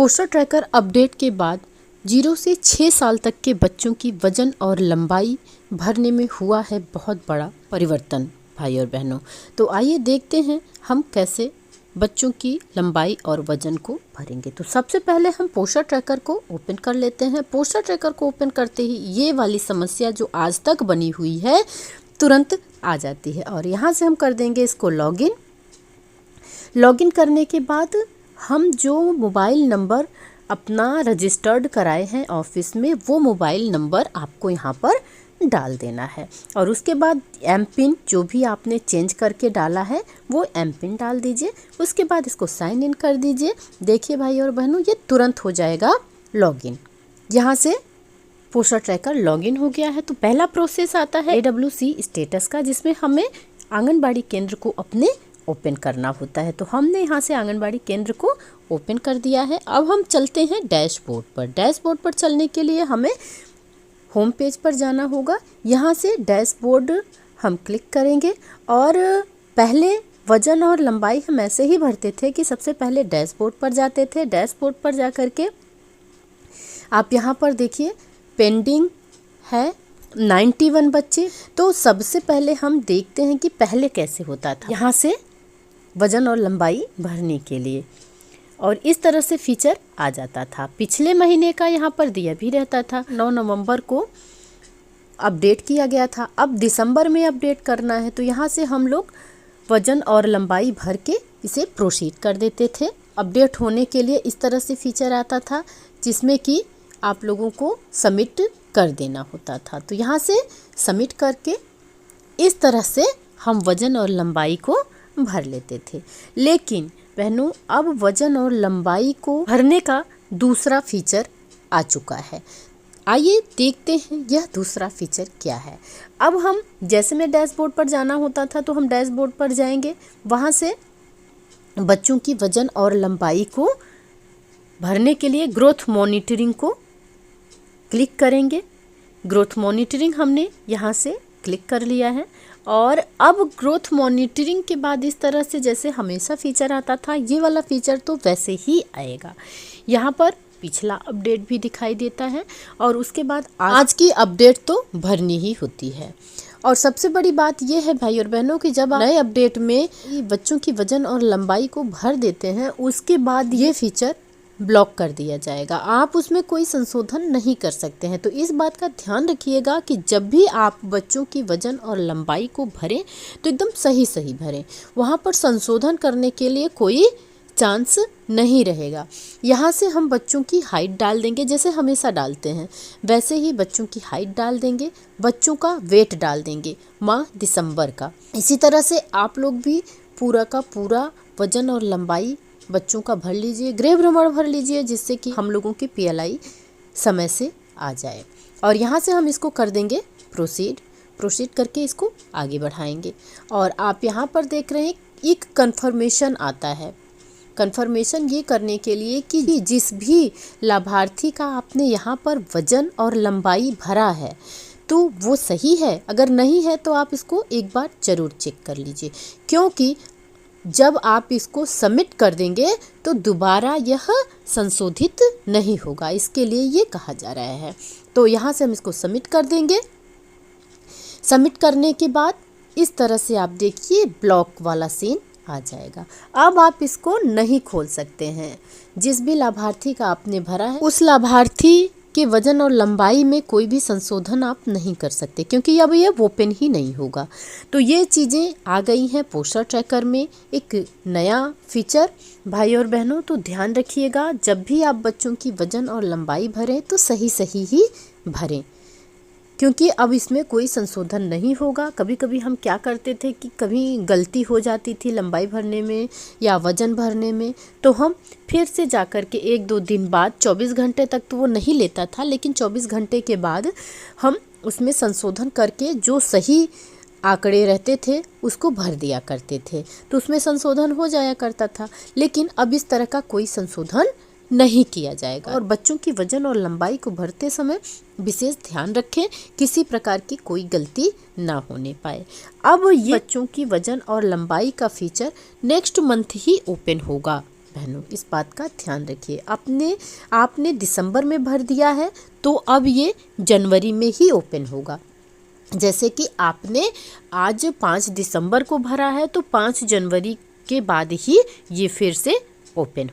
Poster tracker update के बाद 0 से 6 साल तक के बच्चों की वजन और लंबाई भरने में हुआ है बहुत बड़ा परिवर्तन भाई और बहनों। तो आइए देखते हैं हम कैसे बच्चों की लंबाई और वजन को भरेंगे। तो सबसे पहले हम पोस्टर ट्रैकर को ओपन कर लेते हैं। पोस्टर ट्रैकर को ओपन करते ही ये वाली समस्या जो आज तक बनी हुई है तुरंत आ जाती है और यहाँ से हम कर देंगे इसको लॉगिन। लॉगिन करने के बाद हम जो मोबाइल नंबर अपना रजिस्टर्ड कराए हैं ऑफिस में वो मोबाइल नंबर आपको यहाँ पर डाल देना है और उसके बाद एम पिन जो भी आपने चेंज करके डाला है वो एम पिन डाल दीजिए। उसके बाद इसको साइन इन कर दीजिए। देखिए भाई और बहनों ये तुरंत हो जाएगा लॉगिन। यहाँ से पोस्टर ट्रैकर लॉगिन हो गया है। तो पहला प्रोसेस आता है AWC स्टेटस का, जिसमें हमें आंगनबाड़ी केंद्र को अपने ओपन करना होता है। तो हमने यहाँ से आंगनबाड़ी केंद्र को ओपन कर दिया है। अब हम चलते हैं डैशबोर्ड पर। डैशबोर्ड पर चलने के लिए हमें होम पेज पर जाना होगा। यहाँ से डैशबोर्ड हम क्लिक करेंगे और पहले वजन और लंबाई हम ऐसे ही भरते थे कि सबसे पहले डैशबोर्ड पर जाते थे। डैशबोर्ड पर जा कर के आप यहाँ पर देखिए पेंडिंग है 91 बच्चे। तो सबसे पहले हम देखते हैं कि पहले कैसे होता था। यहाँ से वजन और लंबाई भरने के लिए और इस तरह से फीचर आ जाता था। पिछले महीने का यहाँ पर दिया भी रहता था। 9 नवंबर को अपडेट किया गया था। अब दिसंबर में अपडेट करना है तो यहाँ से हम लोग वजन और लंबाई भर के इसे प्रोसीड कर देते थे। अपडेट होने के लिए इस तरह से फीचर आता था जिसमें कि आप लोगों को सबमिट कर देना होता था। तो यहाँ से सबमिट करके इस तरह से हम वजन और लंबाई को भर लेते थे। लेकिन बहनों अब वजन और लंबाई को भरने का दूसरा फीचर आ चुका है। आइए देखते हैं यह दूसरा फीचर क्या है। अब हम जैसे में डैशबोर्ड पर जाना होता था तो हम डैशबोर्ड पर जाएंगे। वहाँ से बच्चों की वजन और लंबाई को भरने के लिए ग्रोथ मॉनिटरिंग को क्लिक करेंगे। ग्रोथ मॉनिटरिंग हमने यहाँ से क्लिक कर लिया है और अब ग्रोथ मॉनिटरिंग के बाद इस तरह से जैसे हमेशा फीचर आता था ये वाला फीचर तो वैसे ही आएगा। यहाँ पर पिछला अपडेट भी दिखाई देता है और उसके बाद आज की अपडेट तो भरनी ही होती है। और सबसे बड़ी बात यह है भाई और बहनों कि जब नए अपडेट में बच्चों की वजन और लंबाई को भर देते हैं उसके बाद ये फीचर ब्लॉक कर दिया जाएगा। आप उसमें कोई संशोधन नहीं कर सकते हैं। तो इस बात का ध्यान रखिएगा कि जब भी आप बच्चों की वजन और लंबाई को भरें तो एकदम सही सही भरें। वहाँ पर संशोधन करने के लिए कोई चांस नहीं रहेगा। यहाँ से हम बच्चों की हाइट डाल देंगे जैसे हमेशा डालते हैं वैसे ही बच्चों की हाइट डाल देंगे। बच्चों का वेट डाल देंगे माह दिसंबर का। इसी तरह से आप लोग भी पूरा का पूरा वजन और लंबाई बच्चों का भर लीजिए, गृह भ्रमण भर लीजिए जिससे कि हम लोगों की PLI समय से आ जाए। और यहाँ से हम इसको कर देंगे प्रोसीड करके इसको आगे बढ़ाएंगे। और आप यहाँ पर देख रहे हैं एक कन्फर्मेशन आता है। कन्फर्मेशन ये करने के लिए कि जिस भी लाभार्थी का आपने यहाँ पर वजन और लंबाई भरा है तो वो सही है। अगर नहीं है तो आप इसको एक बार ज़रूर चेक कर लीजिए, क्योंकि जब आप इसको सबमिट कर देंगे तो दोबारा यह संशोधित नहीं होगा। इसके लिए ये कहा जा रहा है। तो यहाँ से हम इसको सबमिट कर देंगे। सबमिट करने के बाद इस तरह से आप देखिए ब्लॉक वाला सीन आ जाएगा। अब आप इसको नहीं खोल सकते हैं। जिस भी लाभार्थी का आपने भरा है उस लाभार्थी के वजन और लंबाई में कोई भी संशोधन आप नहीं कर सकते, क्योंकि अब ये ओपन ही नहीं होगा। तो ये चीज़ें आ गई हैं पोस्टर ट्रैकर में, एक नया फीचर भाई और बहनों। तो ध्यान रखिएगा जब भी आप बच्चों की वजन और लंबाई भरें तो सही सही ही भरें, क्योंकि अब इसमें कोई संशोधन नहीं होगा। कभी कभी हम क्या करते थे कि कभी गलती हो जाती थी लंबाई भरने में या वज़न भरने में, तो हम फिर से जा कर के 1-2 दिन बाद 24 घंटे तक तो वो नहीं लेता था, लेकिन 24 घंटे के बाद हम उसमें संशोधन करके जो सही आंकड़े रहते थे उसको भर दिया करते थे, तो उसमें संशोधन हो जाया करता था। लेकिन अब इस तरह का कोई संशोधन नहीं किया जाएगा। और बच्चों की वजन और लंबाई को भरते समय विशेष ध्यान रखें किसी प्रकार की कोई गलती ना होने पाए। अब ये बच्चों की वजन और लंबाई का फीचर नेक्स्ट मंथ ही ओपन होगा बहनों, इस बात का ध्यान रखिए। आपने दिसंबर में भर दिया है तो अब ये जनवरी में ही ओपन होगा। जैसे कि आपने आज 5 दिसंबर को भरा है तो 5 जनवरी के बाद ही ये फिर से ओपन हो।